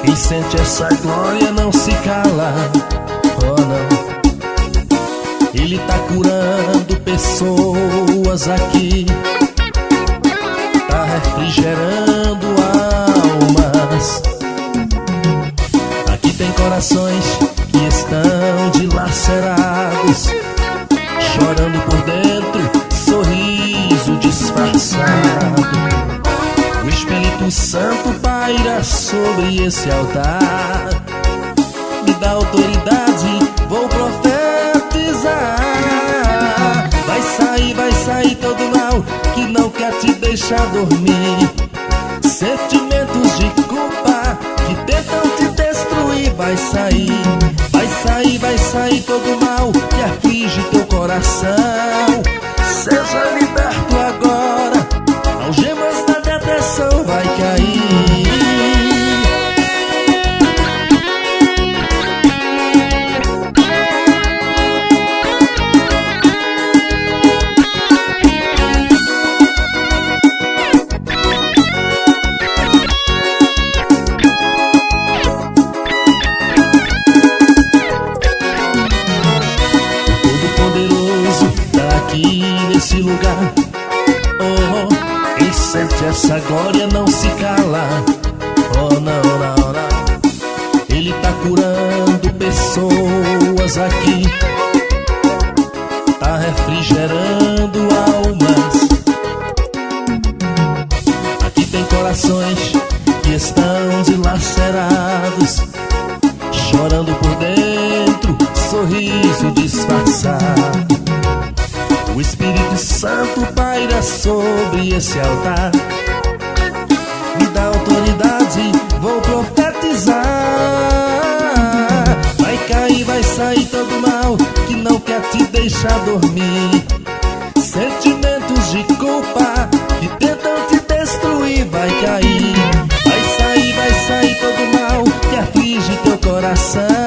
Quem sente essa glória não se cala, oh não. Ele tá curando pessoas aqui, tá refrigerando almas. Aqui tem corações que estão dilacerados, chorando por dentro, sorriso disfarçado. O Espírito Santo paira sobre esse altar, me dá autoridade, vou profetizar. Vai sair todo mal que não quer te deixar dormir. Sentimentos de culpa que tentam te destruir. Vai sair todo mal que aflige teu coração. Seja liberto agora, algemas da depressão vai cair. Todo-Poderoso tá aqui nesse lugar. Oh, quem sente essa glória não se cala. Oh, não, não, não. Ele tá curando pessoas aqui, tá refrigerando almas. Aqui tem corações que estão dilacerados, chorando por dentro, sorriso disfarçado. O Espírito Santo paira sobre esse altar, me dá autoridade, vou profetizar. Vai sair todo mal que não quer te deixar dormir. Sentimentos de culpa que tentam te destruir. Vai sair todo mal que aflige teu coração.